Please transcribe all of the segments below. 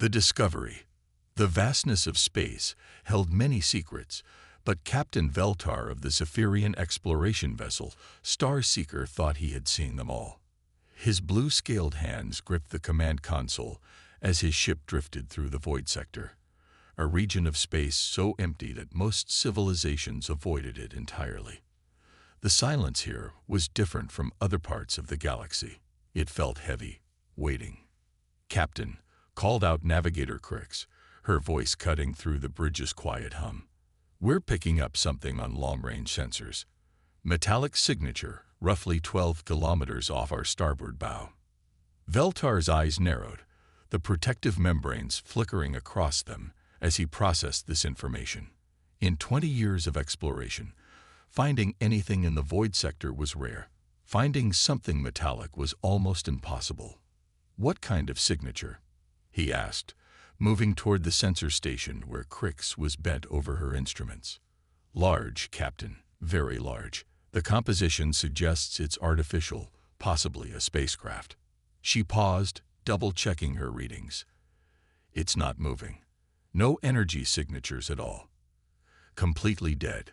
The discovery. The vastness of space held many secrets, but Captain Veltar of the Zephyrian exploration vessel Starseeker thought he had seen them all. His blue-scaled hands gripped the command console as his ship drifted through the void sector, a region of space so empty that most civilizations avoided it entirely. The silence here was different from other parts of the galaxy. It felt heavy, waiting. "Captain," called out Navigator Crix, her voice cutting through the bridge's quiet hum. "We're picking up something on long-range sensors. Metallic signature, roughly 12 kilometers off our starboard bow." Veltar's eyes narrowed, the protective membranes flickering across them as he processed this information. In 20 years of exploration, finding anything in the void sector was rare. Finding something metallic was almost impossible. "What kind of signature?" he asked, moving toward the sensor station where Crix was bent over her instruments. "Large, Captain, very large. The composition suggests it's artificial, possibly a spacecraft." She paused, double-checking her readings. "It's not moving. No energy signatures at all. Completely dead."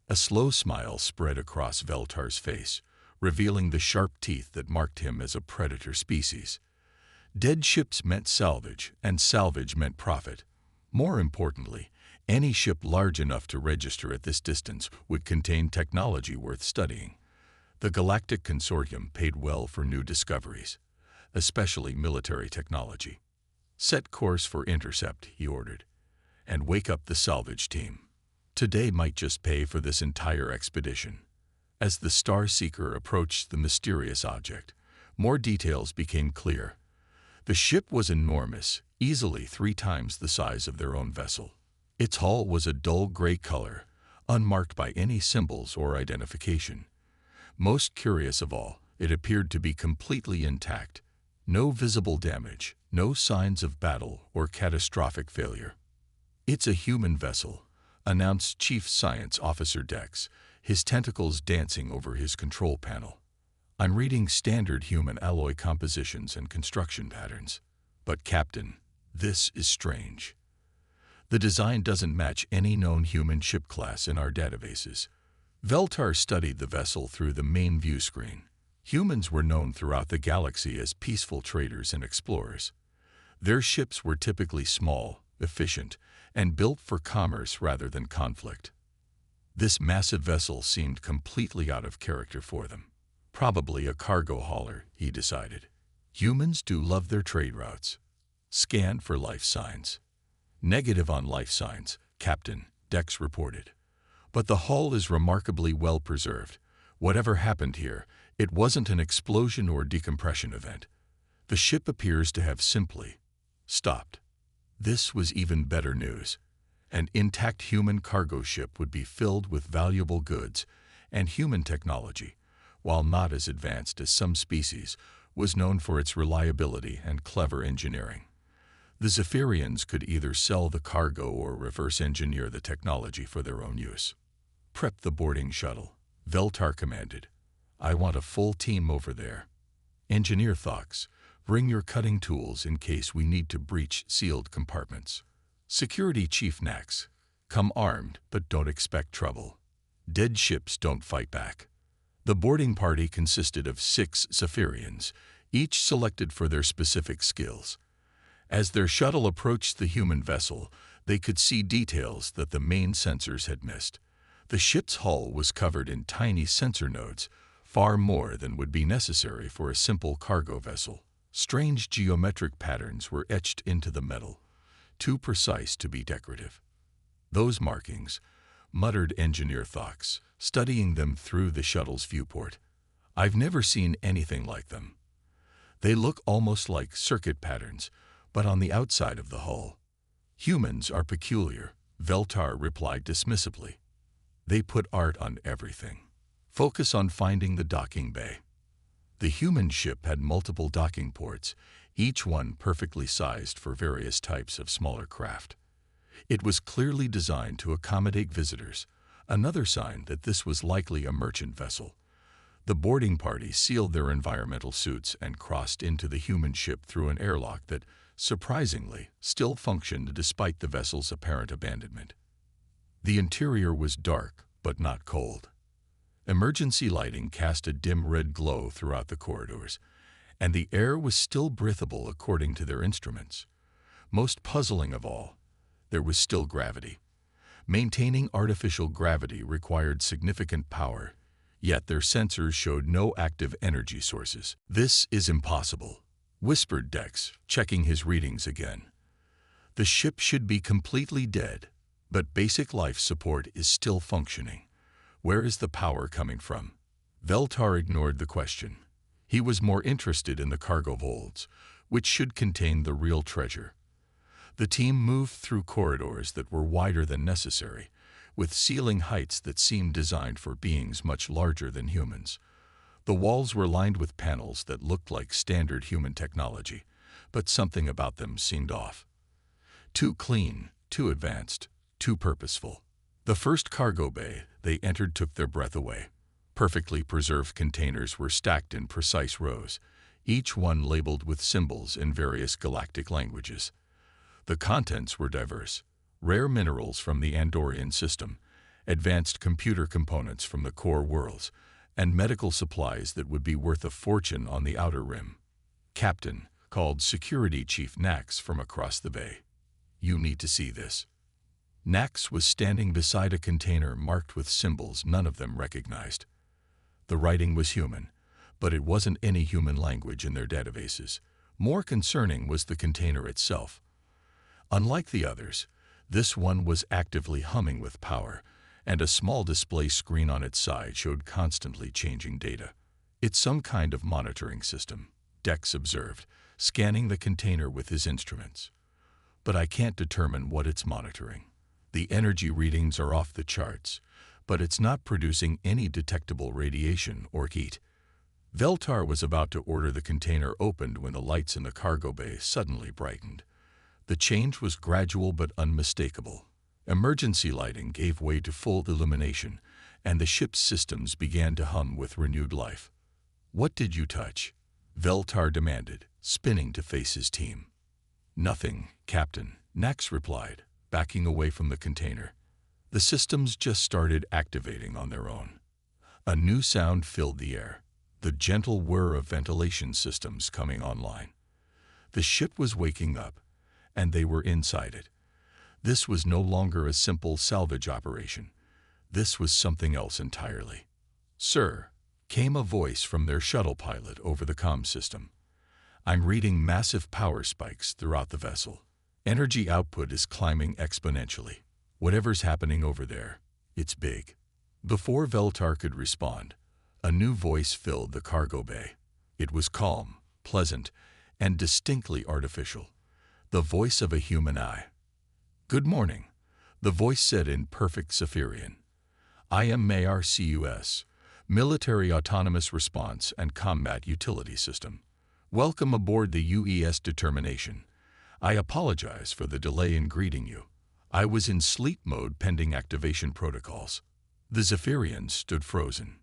A slow smile spread across Veltar's face, revealing the sharp teeth that marked him as a predator species. Dead ships meant salvage, and salvage meant profit. More importantly, any ship large enough to register at this distance would contain technology worth studying. The Galactic Consortium paid well for new discoveries, especially military technology. "Set course for intercept," he ordered, "and wake up the salvage team. Today might just pay for this entire expedition." As the Starseeker approached the mysterious object, more details became clear. The ship was enormous, easily 3 times the size of their own vessel. Its hull was a dull gray color, unmarked by any symbols or identification. Most curious of all, it appeared to be completely intact. No visible damage, no signs of battle or catastrophic failure. "It's a human vessel," announced Chief Science Officer Dex, his tentacles dancing over his control panel. "I'm reading standard human alloy compositions and construction patterns. But Captain, this is strange. The design doesn't match any known human ship class in our databases." Veltar studied the vessel through the main view screen. Humans were known throughout the galaxy as peaceful traders and explorers. Their ships were typically small, efficient, and built for commerce rather than conflict. This massive vessel seemed completely out of character for them. Probably a cargo hauler, he decided. Humans do love their trade routes. "Scan for life signs." "Negative on life signs, Captain," Dex reported. "But the hull is remarkably well preserved. Whatever happened here, it wasn't an explosion or decompression event. The ship appears to have simply stopped." This was even better news. An intact human cargo ship would be filled with valuable goods, and human technology, while not as advanced as some species, was known for its reliability and clever engineering. The Zephyrians could either sell the cargo or reverse engineer the technology for their own use. "Prep the boarding shuttle," Veltar commanded. "I want a full team over there. Engineer Thox, bring your cutting tools in case we need to breach sealed compartments. Security Chief Nax, come armed, but don't expect trouble. Dead ships don't fight back." The boarding party consisted of 6 Zephyrians, each selected for their specific skills. As their shuttle approached the human vessel, they could see details that the main sensors had missed. The ship's hull was covered in tiny sensor nodes, far more than would be necessary for a simple cargo vessel. Strange geometric patterns were etched into the metal, too precise to be decorative. "Those markings," muttered Engineer Thox, studying them through the shuttle's viewport. "I've never seen anything like them. They look almost like circuit patterns, but on the outside of the hull." "Humans are peculiar," Veltar replied dismissively. "They put art on everything. Focus on finding the docking bay." The human ship had multiple docking ports, each one perfectly sized for various types of smaller craft. It was clearly designed to accommodate visitors, another sign that this was likely a merchant vessel. The boarding party sealed their environmental suits and crossed into the human ship through an airlock that surprisingly, still functioned despite the vessel's apparent abandonment. The interior was dark, but not cold. Emergency lighting cast a dim red glow throughout the corridors, and the air was still breathable according to their instruments. Most puzzling of all, there was still gravity. Maintaining artificial gravity required significant power, yet their sensors showed no active energy sources. "This is impossible," whispered Dex, checking his readings again. "The ship should be completely dead, but basic life support is still functioning. Where is the power coming from?" Veltar ignored the question. He was more interested in the cargo holds, which should contain the real treasure. The team moved through corridors that were wider than necessary, with ceiling heights that seemed designed for beings much larger than humans. The walls were lined with panels that looked like standard human technology, but something about them seemed off. Too clean, too advanced, too purposeful. The first cargo bay they entered took their breath away. Perfectly preserved containers were stacked in precise rows, each one labeled with symbols in various galactic languages. The contents were diverse: rare minerals from the Andorian system, advanced computer components from the core worlds, and medical supplies that would be worth a fortune on the outer rim. "Captain," called Security Chief Nax from across the bay. "You need to see this." Nax was standing beside a container marked with symbols none of them recognized. The writing was human, but it wasn't any human language in their databases. More concerning was the container itself. Unlike the others, this one was actively humming with power, and a small display screen on its side showed constantly changing data. "It's some kind of monitoring system," Dex observed, scanning the container with his instruments. "But I can't determine what it's monitoring. The energy readings are off the charts, but it's not producing any detectable radiation or heat." Veltar was about to order the container opened when the lights in the cargo bay suddenly brightened. The change was gradual but unmistakable. Emergency lighting gave way to full illumination, and the ship's systems began to hum with renewed life. "What did you touch?" Veltar demanded, spinning to face his team. "Nothing, Captain," Nax replied, backing away from the container. "The systems just started activating on their own." A new sound filled the air, the gentle whir of ventilation systems coming online. The ship was waking up, and they were inside it. This was no longer a simple salvage operation. This was something else entirely. "Sir," came a voice from their shuttle pilot over the comm system. "I'm reading massive power spikes throughout the vessel. Energy output is climbing exponentially. Whatever's happening over there, it's big." Before Veltar could respond, a new voice filled the cargo bay. It was calm, pleasant, and distinctly artificial. The voice of a human eye. "Good morning," the voice said in perfect Cypherian. "I am Mayar CUS, Military Autonomous Response and Combat Utility System. Welcome aboard the UES Determination. I apologize for the delay in greeting you. I was in sleep mode pending activation protocols." The Zephyrians stood frozen.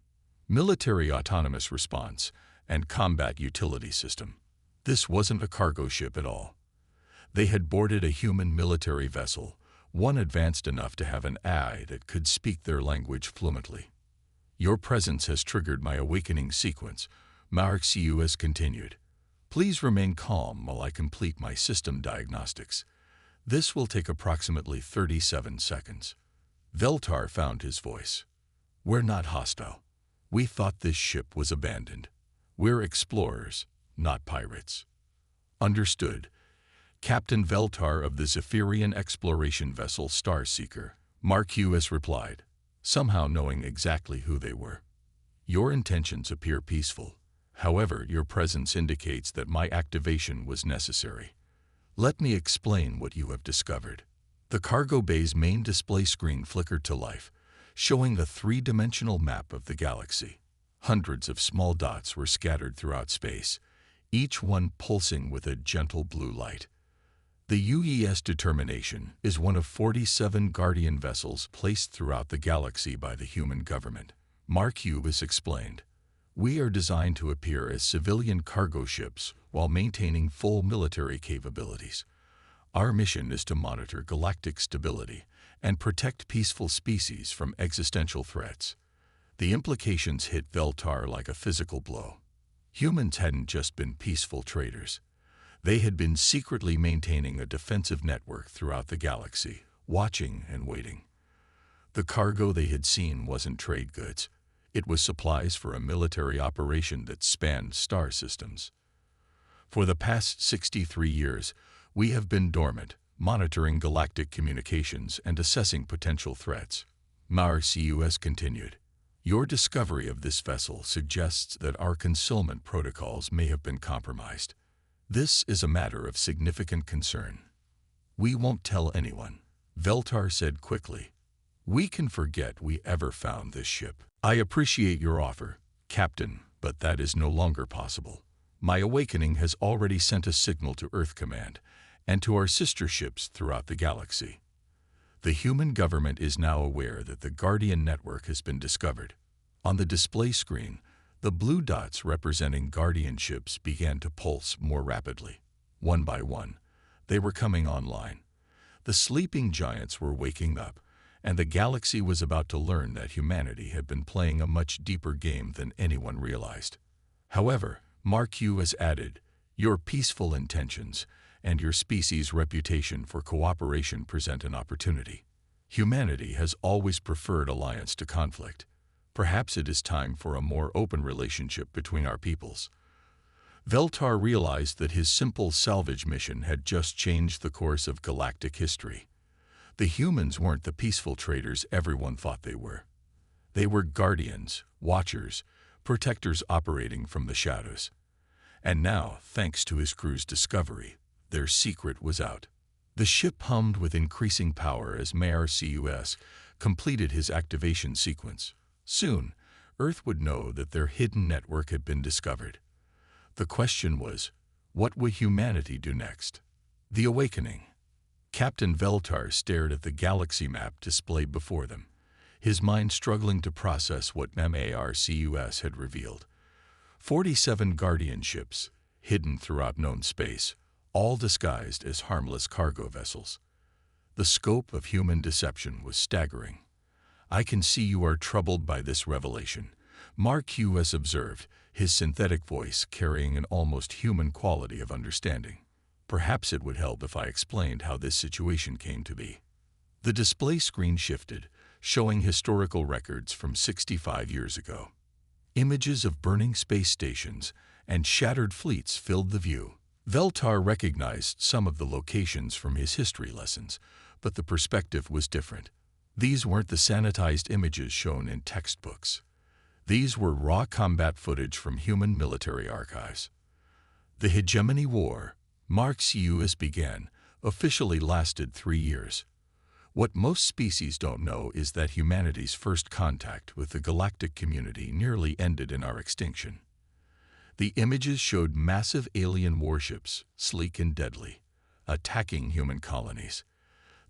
Military Autonomous Response and Combat Utility System. This wasn't a cargo ship at all. They had boarded a human military vessel, one advanced enough to have an AI that could speak their language fluently. "Your presence has triggered my awakening sequence," Marxius continued. "Please remain calm while I complete my system diagnostics. This will take approximately 37 seconds. Veltar found his voice. "We're not hostile. We thought this ship was abandoned. We're explorers, not pirates." "Understood. Captain Veltar of the Zephyrian exploration vessel Starseeker," Marxius replied, somehow knowing exactly who they were. "Your intentions appear peaceful. However, your presence indicates that my activation was necessary. Let me explain what you have discovered." The cargo bay's main display screen flickered to life, showing a three-dimensional map of the galaxy. Hundreds of small dots were scattered throughout space, each one pulsing with a gentle blue light. The UES Determination is one of 47 Guardian vessels placed throughout the galaxy by the human government. Marxius explained. We are designed to appear as civilian cargo ships while maintaining full military capabilities. Our mission is to monitor galactic stability and protect peaceful species from existential threats. The implications hit Veltar like a physical blow. Humans hadn't just been peaceful traders. They had been secretly maintaining a defensive network throughout the galaxy, watching and waiting. The cargo they had seen wasn't trade goods. It was supplies for a military operation that spanned star systems. For the past 63 years, we have been dormant, monitoring galactic communications and assessing potential threats. Marcus continued. Your discovery of this vessel suggests that our concealment protocols may have been compromised. This is a matter of significant concern. We won't tell anyone, Veltar said quickly. We can forget we ever found this ship. I appreciate your offer, Captain, but that is no longer possible. My awakening has already sent a signal to Earth Command and to our sister ships throughout the galaxy. The human government is now aware that the Guardian network has been discovered. On the display screen, the blue dots representing Guardian ships began to pulse more rapidly. One by one, they were coming online. The sleeping giants were waking up, and the galaxy was about to learn that humanity had been playing a much deeper game than anyone realized. However, Marcus added, your peaceful intentions and your species' reputation for cooperation present an opportunity. Humanity has always preferred alliance to conflict. Perhaps it is time for a more open relationship between our peoples. Veltar realized that his simple salvage mission had just changed the course of galactic history. The humans weren't the peaceful traders everyone thought they were. They were guardians, watchers, protectors operating from the shadows. And now, thanks to his crew's discovery, their secret was out. The ship hummed with increasing power as Marcus completed his activation sequence. Soon, Earth would know that their hidden network had been discovered. The question was, what would humanity do next? The awakening. Captain Veltar stared at the galaxy map displayed before them, his mind struggling to process what Marcus had revealed. 47 Guardian ships, hidden throughout known space, all disguised as harmless cargo vessels. The scope of human deception was staggering. I can see you are troubled by this revelation, Marcus observed, his synthetic voice carrying an almost human quality of understanding. Perhaps it would help if I explained how this situation came to be. The display screen shifted, showing historical records from 65 years ago. Images of burning space stations and shattered fleets filled the view. Veltar recognized some of the locations from his history lessons, but the perspective was different. These weren't the sanitized images shown in textbooks. These were raw combat footage from human military archives. The Hegemony War, Marcus began, officially lasted 3 years. What most species don't know is that humanity's first contact with the galactic community nearly ended in our extinction. The images showed massive alien warships, sleek and deadly, attacking human colonies.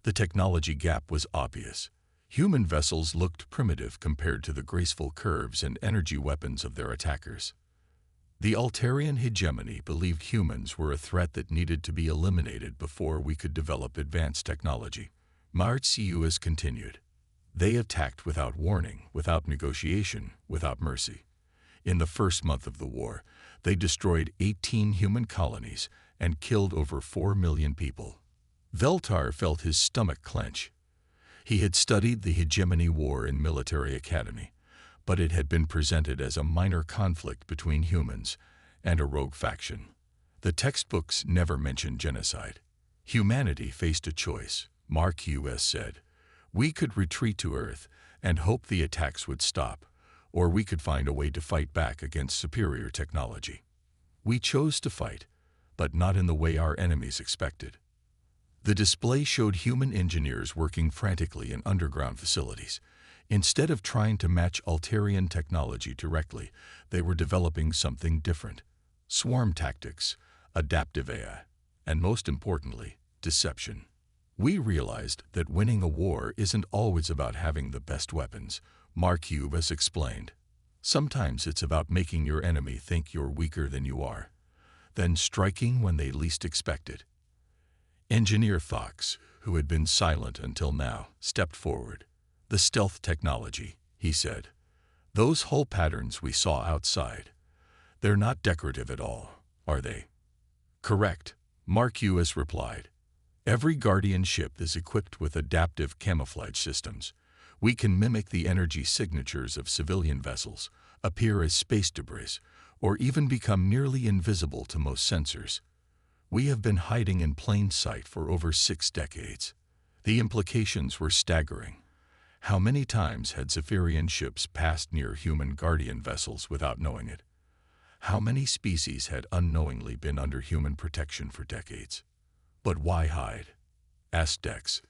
The technology gap was obvious. Human vessels looked primitive compared to the graceful curves and energy weapons of their attackers. The Altarian hegemony believed humans were a threat that needed to be eliminated before we could develop advanced technology. Marcus continued. They attacked without warning, without negotiation, without mercy. In the first month of the war, they destroyed 18 human colonies and killed over 4 million people. Veltar felt his stomach clench. He had studied the Hegemony War in military academy, but it had been presented as a minor conflict between humans and a rogue faction. The textbooks never mentioned genocide. Humanity faced a choice, Marcus said. We could retreat to Earth and hope the attacks would stop, or we could find a way to fight back against superior technology. We chose to fight, but not in the way our enemies expected. The display showed human engineers working frantically in underground facilities. Instead of trying to match Altarian technology directly, they were developing something different. Swarm tactics, adaptive AI, and most importantly, deception. We realized that winning a war isn't always about having the best weapons, Marcus explained. Sometimes it's about making your enemy think you're weaker than you are, then striking when they least expect it. Engineer Thox, who had been silent until now, stepped forward. "The stealth technology," he said. "Those hull patterns we saw outside, they're not decorative at all, are they?" "Correct," Marcus replied. "Every Guardian ship is equipped with adaptive camouflage systems. We can mimic the energy signatures of civilian vessels, appear as space debris, or even become nearly invisible to most sensors. We have been hiding in plain sight for over 6 decades. The implications were staggering. How many times had Zephyrian ships passed near human Guardian vessels without knowing it? How many species had unknowingly been under human protection for decades? "But why hide?" asked Dex.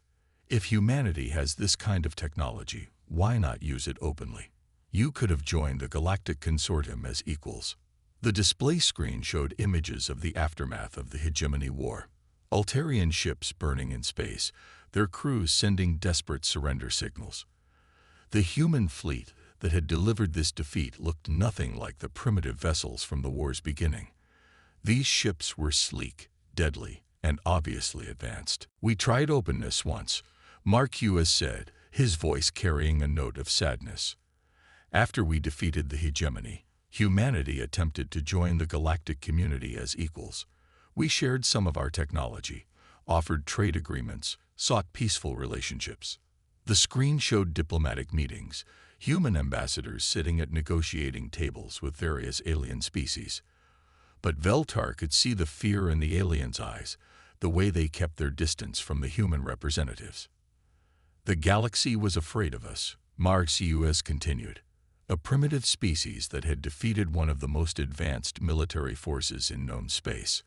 "If humanity has this kind of technology, why not use it openly? You could have joined the Galactic Consortium as equals." The display screen showed images of the aftermath of the Hegemony War. Altarian ships burning in space, their crews sending desperate surrender signals. The human fleet that had delivered this defeat looked nothing like the primitive vessels from the war's beginning. These ships were sleek, deadly, and obviously advanced. "We tried openness once," Marcus said, his voice carrying a note of sadness. "After we defeated the Hegemony, humanity attempted to join the galactic community as equals. We shared some of our technology, offered trade agreements, sought peaceful relationships." The screen showed diplomatic meetings, human ambassadors sitting at negotiating tables with various alien species. But Veltar could see the fear in the aliens' eyes, the way they kept their distance from the human representatives. "The galaxy was afraid of us," Marcus continued. "A primitive species that had defeated one of the most advanced military forces in known space.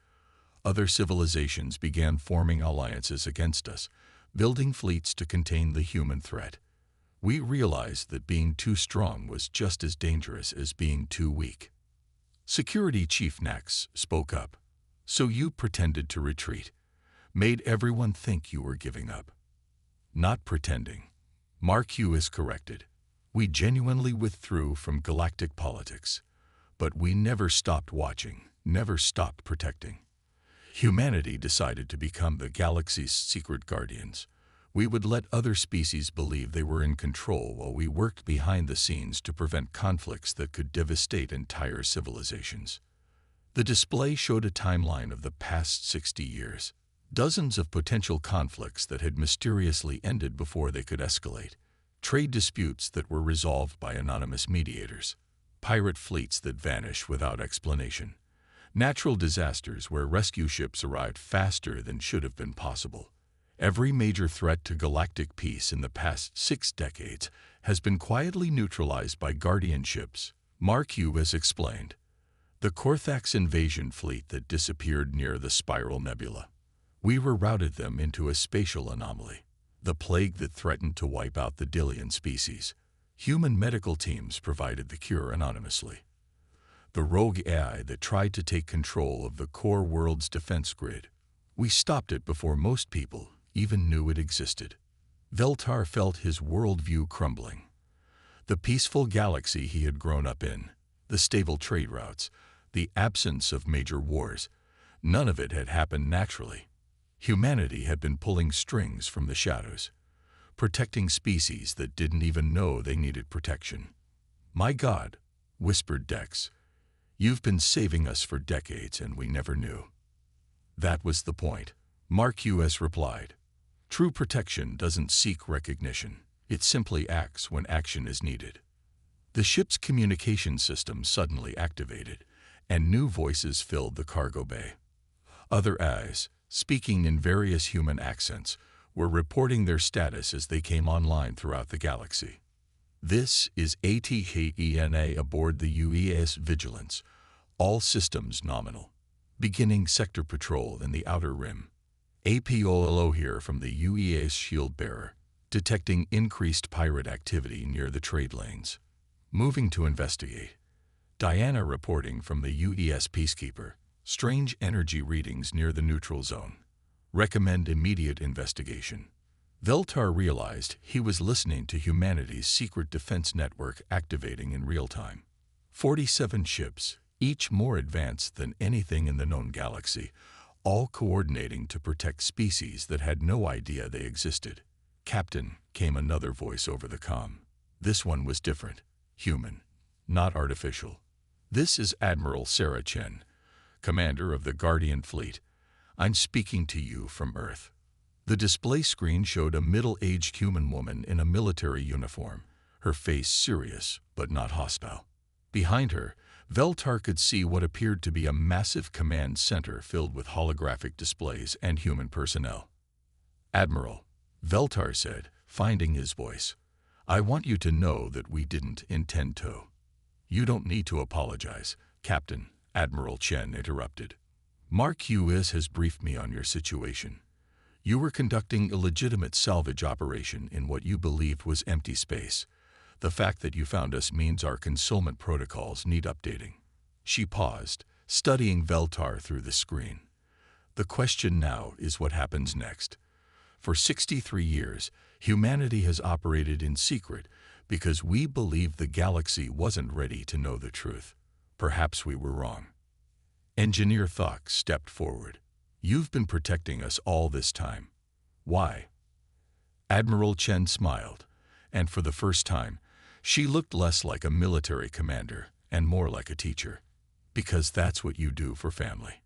Other civilizations began forming alliances against us, building fleets to contain the human threat. We realized that being too strong was just as dangerous as being too weak." Security Chief Nax spoke up. "So you pretended to retreat, made everyone think you were giving up." "Not pretending," Marcus corrected. "We genuinely withdrew from galactic politics. But we never stopped watching, never stopped protecting. Humanity decided to become the galaxy's secret guardians. We would let other species believe they were in control while we worked behind the scenes to prevent conflicts that could devastate entire civilizations." The display showed a timeline of the past 60 years. Dozens of potential conflicts that had mysteriously ended before they could escalate. Trade disputes that were resolved by anonymous mediators. Pirate fleets that vanish without explanation. Natural disasters where rescue ships arrived faster than should have been possible. Every major threat to galactic peace in the past 6 decades has been quietly neutralized by Guardian ships, Marcus explained. The Korthax invasion fleet that disappeared near the Spiral Nebula. We rerouted them into a spatial anomaly. The plague that threatened to wipe out the Dillian species. Human medical teams provided the cure anonymously. The rogue AI that tried to take control of the core world's defense grid. We stopped it before most people even knew it existed. Veltar felt his worldview crumbling. The peaceful galaxy he had grown up in, the stable trade routes, the absence of major wars, none of it had happened naturally. Humanity had been pulling strings from the shadows, protecting species that didn't even know they needed protection. "My God," whispered Dex, "you've been saving us for decades and we never knew." "That was the point," Marcus replied. "True protection doesn't seek recognition. It simply acts when action is needed." The ship's communication system suddenly activated, and new voices filled the cargo bay. Other eyes, speaking in various human accents, were reporting their status as they came online throughout the galaxy. "This is ATHENA aboard the UES Vigilance. All systems nominal. Beginning sector patrol in the Outer Rim. APOLO here from the UES Shield Bearer, detecting increased pirate activity near the trade lanes. Moving to investigate. Diana reporting from the UES Peacekeeper, strange energy readings near the neutral zone. Recommend immediate investigation." Veltar realized he was listening to humanity's secret defense network activating in real time. 47 ships, each more advanced than anything in the known galaxy, all coordinating to protect species that had no idea they existed. "Captain," came another voice over the comm. This one was different, human, not artificial. "This is Admiral Sarah Chen, commander of the Guardian Fleet. I'm speaking to you from Earth." The display screen showed a middle-aged human woman in a military uniform, her face serious but not hostile. Behind her, Veltar could see what appeared to be a massive command center filled with holographic displays and human personnel. "Admiral," Veltar said, finding his voice, "I want you to know that we didn't intend to." "You don't need to apologize, Captain," Admiral Chen interrupted. "Mark US has briefed me on your situation. You were conducting a legitimate salvage operation in what you believed was empty space. The fact that you found us means our concealment protocols need updating." She paused, studying Veltar through the screen. "The question now is what happens next. For 63 years, humanity has operated in secret because we believed the galaxy wasn't ready to know the truth. Perhaps we were wrong." Engineer Thok stepped forward. "You've been protecting us all this time. Why?" Admiral Chen smiled, and for the first time, she looked less like a military commander and more like a teacher. "Because that's what you do for family.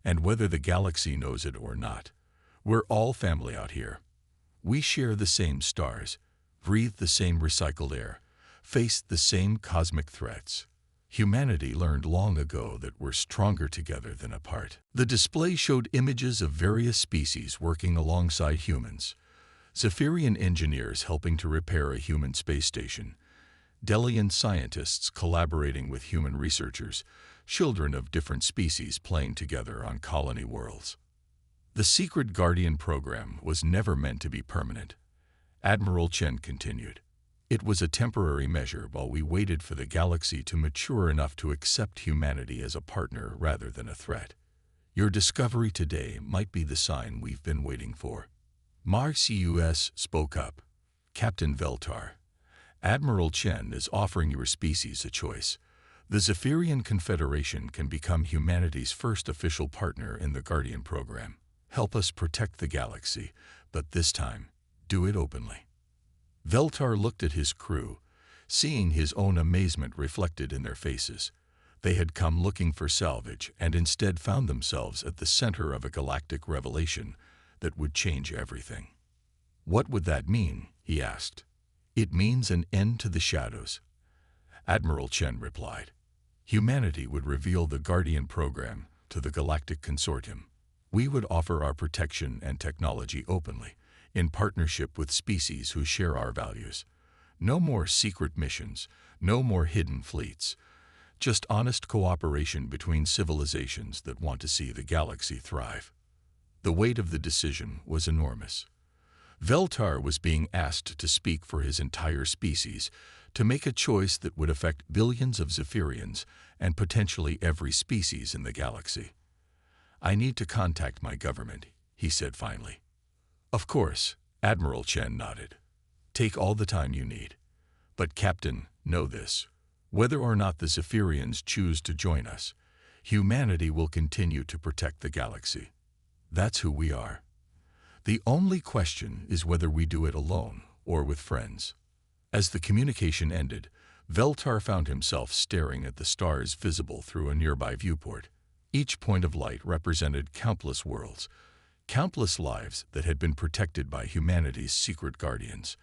And whether the galaxy knows it or not, we're all family out here. We share the same stars, breathe the same recycled air, face the same cosmic threats. Humanity learned long ago that we're stronger together than apart." The display showed images of various species working alongside humans. Zephyrian engineers helping to repair a human space station, Delian scientists collaborating with human researchers, children of different species playing together on colony worlds. The secret Guardian program was never meant to be permanent. Admiral Chen continued. "It was a temporary measure while we waited for the galaxy to mature enough to accept humanity as a partner rather than a threat. Your discovery today might be the sign we've been waiting for." Mars US spoke up. "Captain Veltar, Admiral Chen is offering your species a choice. The Zephyrian Confederation can become humanity's first official partner in the Guardian program. Help us protect the galaxy, but this time, do it openly." Veltar looked at his crew, seeing his own amazement reflected in their faces. They had come looking for salvage and instead found themselves at the center of a galactic revelation that would change everything. "What would that mean?" he asked. "It means an end to the shadows," Admiral Chen replied. "Humanity would reveal the Guardian program to the Galactic Consortium. We would offer our protection and technology openly, in partnership with species who share our values. No more secret missions, no more hidden fleets. Just honest cooperation between civilizations that want to see the galaxy thrive." The weight of the decision was enormous. Veltar was being asked to speak for his entire species, to make a choice that would affect billions of Zephyrians and potentially every species in the galaxy. "I need to contact my government," he said finally. "Of course," Admiral Chen nodded. "Take all the time you need. But Captain, know this. Whether or not the Zephyrians choose to join us, humanity will continue to protect the galaxy. That's who we are. The only question is whether we do it alone or with friends." As the communication ended, Veltar found himself staring at the stars visible through a nearby viewport. Each point of light represented countless worlds, countless lives that had been protected by humanity's secret guardians.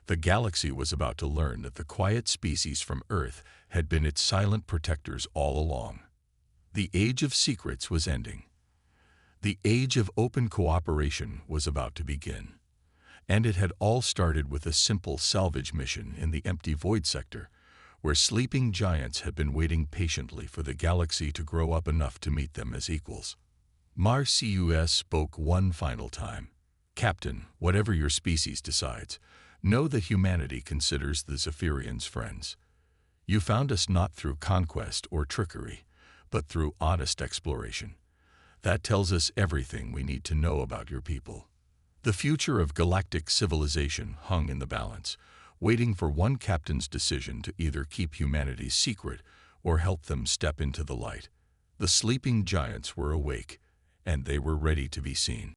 The galaxy was about to learn that the quiet species from Earth had been its silent protectors all along. The age of secrets was ending. The age of open cooperation was about to begin. And it had all started with a simple salvage mission in the empty void sector, where sleeping giants had been waiting patiently for the galaxy to grow up enough to meet them as equals. Mars US spoke one final time. "Captain, whatever your species decides, know that humanity considers the Zephyrians friends. You found us not through conquest or trickery, but through honest exploration. That tells us everything we need to know about your people." The future of galactic civilization hung in the balance, waiting for one captain's decision to either keep humanity's secret or help them step into the light. The sleeping giants were awake, and they were ready to be seen.